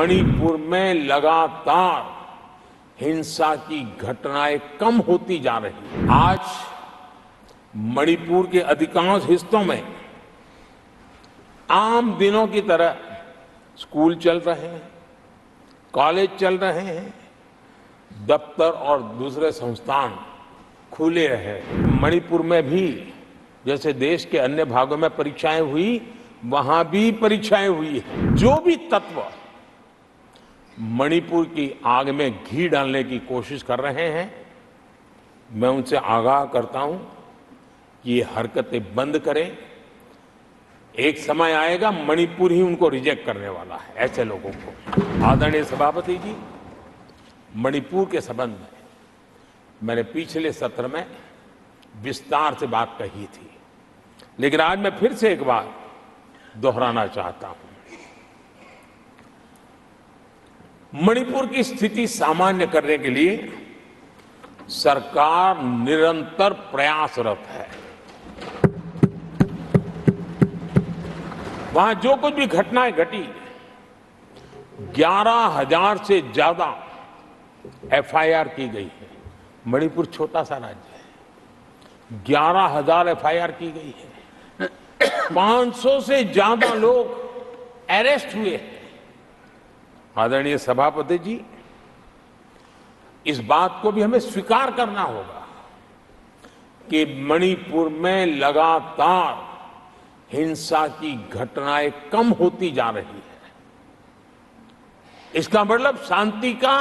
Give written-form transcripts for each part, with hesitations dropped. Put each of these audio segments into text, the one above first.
मणिपुर में लगातार हिंसा की घटनाएं कम होती जा रही हैं। आज मणिपुर के अधिकांश हिस्सों में आम दिनों की तरह स्कूल चल रहे हैं, कॉलेज चल रहे हैं, दफ्तर और दूसरे संस्थान खुले हैं। मणिपुर में भी जैसे देश के अन्य भागों में परीक्षाएं हुई, वहां भी परीक्षाएं हुई हैं। जो भी तत्व मणिपुर की आग में घी डालने की कोशिश कर रहे हैं, मैं उनसे आगाह करता हूं कि ये हरकतें बंद करें। एक समय आएगा मणिपुर ही उनको रिजेक्ट करने वाला है, ऐसे लोगों को। आदरणीय सभापति जी, मणिपुर के संबंध में मैंने पिछले सत्र में विस्तार से बात कही थी, लेकिन आज मैं फिर से एक बार दोहराना चाहता हूं। मणिपुर की स्थिति सामान्य करने के लिए सरकार निरंतर प्रयासरत है। वहां जो कुछ भी घटनाएं घटी, 11,000 से ज्यादा एफआईआर की गई है। मणिपुर छोटा सा राज्य है, 11,000 एफआईआर की गई है। 500 से ज्यादा लोग अरेस्ट हुए हैं। आदरणीय सभापति जी, इस बात को भी हमें स्वीकार करना होगा कि मणिपुर में लगातार हिंसा की घटनाएं कम होती जा रही है। इसका मतलब शांति का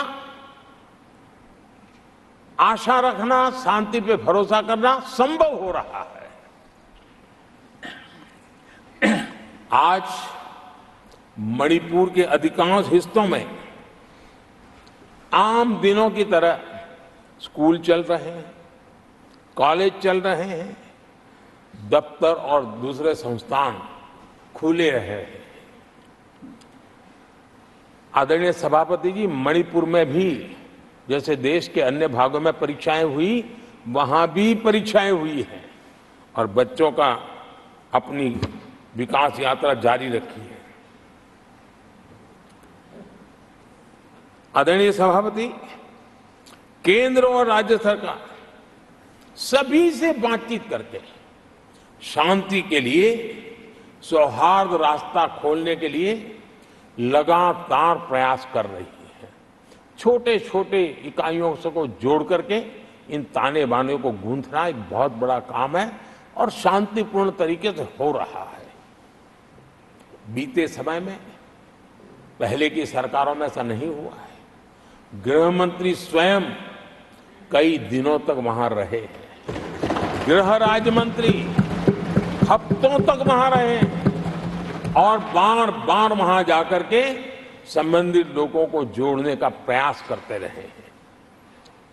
आशा रखना, शांति पे भरोसा करना संभव हो रहा है। आज मणिपुर के अधिकांश हिस्सों में आम दिनों की तरह स्कूल चल रहे हैं, कॉलेज चल रहे हैं, दफ्तर और दूसरे संस्थान खुले हैं। आदरणीय सभापति जी, मणिपुर में भी जैसे देश के अन्य भागों में परीक्षाएं हुई, वहां भी परीक्षाएं हुई हैं और बच्चों का अपनी विकास यात्रा जारी रखी है। आदरणीय सभापति, केंद्र और राज्य सरकार सभी से बातचीत करके शांति के लिए, सौहार्द रास्ता खोलने के लिए लगातार प्रयास कर रही है। छोटे छोटे इकाइयों से को जोड़ करके इन ताने बाने को गूंथना एक बहुत बड़ा काम है और शांतिपूर्ण तरीके से हो रहा है। बीते समय में पहले की सरकारों में ऐसा नहीं हुआ है। गृह मंत्री स्वयं कई दिनों तक वहां रहे हैं, गृह राज्य मंत्री हफ्तों तक वहां रहे और बार बार वहां जाकर के संबंधित लोगों को जोड़ने का प्रयास करते रहे हैं।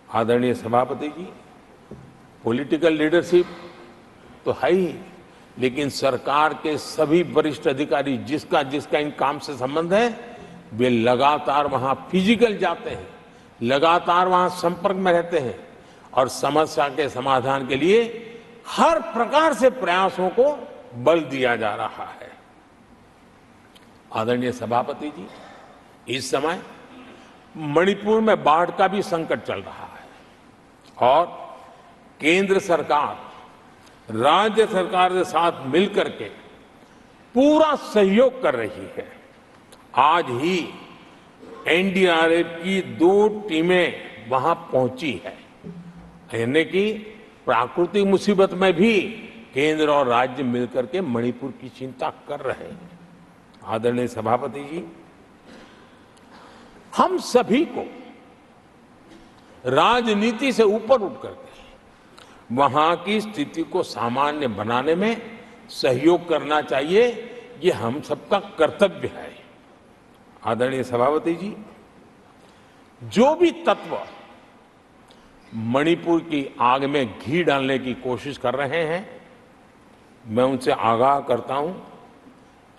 आदरणीय सभापति जी, पॉलिटिकल लीडरशिप तो है ही, लेकिन सरकार के सभी वरिष्ठ अधिकारी जिसका जिसका इन काम से संबंध है, वे लगातार वहां फिजिकल जाते हैं, लगातार वहां संपर्क में रहते हैं और समस्या के समाधान के लिए हर प्रकार से प्रयासों को बल दिया जा रहा है। आदरणीय सभापति जी, इस समय मणिपुर में बाढ़ का भी संकट चल रहा है और केंद्र सरकार राज्य सरकार के साथ मिलकर के पूरा सहयोग कर रही है। आज ही एनडीआरएफ की 2 टीमें वहां पहुंची है, यानी कि प्राकृतिक मुसीबत में भी केंद्र और राज्य मिलकर के मणिपुर की चिंता कर रहे हैं। आदरणीय सभापति जी, हम सभी को राजनीति से ऊपर उठ करके वहां की स्थिति को सामान्य बनाने में सहयोग करना चाहिए। ये हम सबका कर्तव्य है। आदरणीय सभापति जी, जो भी तत्व मणिपुर की आग में घी डालने की कोशिश कर रहे हैं, मैं उनसे आगाह करता हूं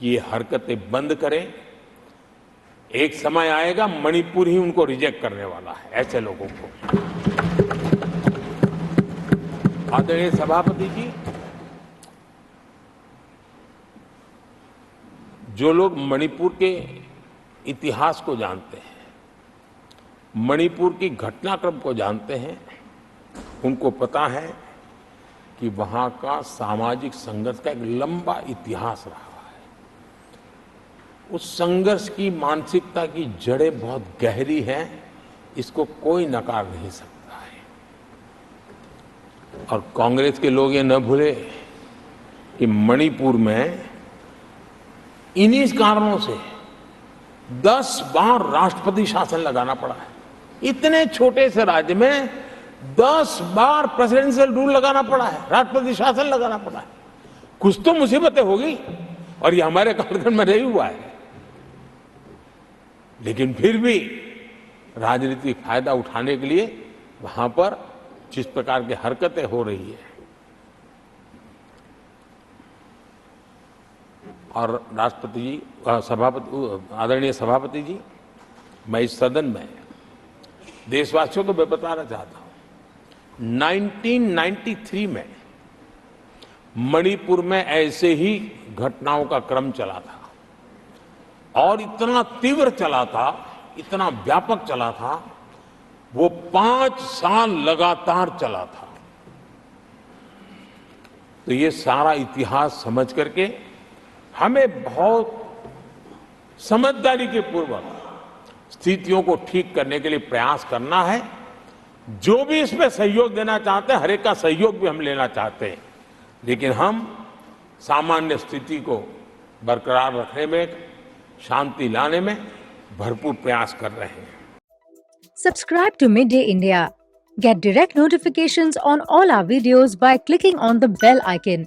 कि ये हरकतें बंद करें। एक समय आएगा मणिपुर ही उनको रिजेक्ट करने वाला है, ऐसे लोगों को। आदरणीय सभापति जी, जो लोग मणिपुर के इतिहास को जानते हैं, मणिपुर की घटनाक्रम को जानते हैं, उनको पता है कि वहां का सामाजिक संघर्ष का एक लंबा इतिहास रहा है। उस संघर्ष की मानसिकता की जड़ें बहुत गहरी हैं, इसको कोई नकार नहीं सकता है। और कांग्रेस के लोग ये न भूले कि मणिपुर में इन्हीं कारणों से 10 बार राष्ट्रपति शासन लगाना पड़ा है। इतने छोटे से राज्य में 10 बार प्रेसिडेंशियल रूल लगाना पड़ा है, राष्ट्रपति शासन लगाना पड़ा है। कुछ तो मुसीबतें होगी और ये हमारे कालखंड में नहीं हुआ है, लेकिन फिर भी राजनीतिक फायदा उठाने के लिए वहां पर जिस प्रकार की हरकतें हो रही है, और राष्ट्रपति जी, आदरणीय सभापति जी, मैं इस सदन में देशवासियों को मैं बताना चाहता हूं, 1993 में मणिपुर में ऐसे ही घटनाओं का क्रम चला था और इतना तीव्र चला था, इतना व्यापक चला था, वो 5 साल लगातार चला था। तो ये सारा इतिहास समझ करके हमें बहुत समझदारी के पूर्वक स्थितियों को ठीक करने के लिए प्रयास करना है। जो भी इसमें सहयोग देना चाहते हैं, हर एक का सहयोग भी हम लेना चाहते हैं, लेकिन हम सामान्य स्थिति को बरकरार रखने में, शांति लाने में भरपूर प्रयास कर रहे हैं। Subscribe to Midday India. Get direct notifications on all our videos by clicking on the bell icon.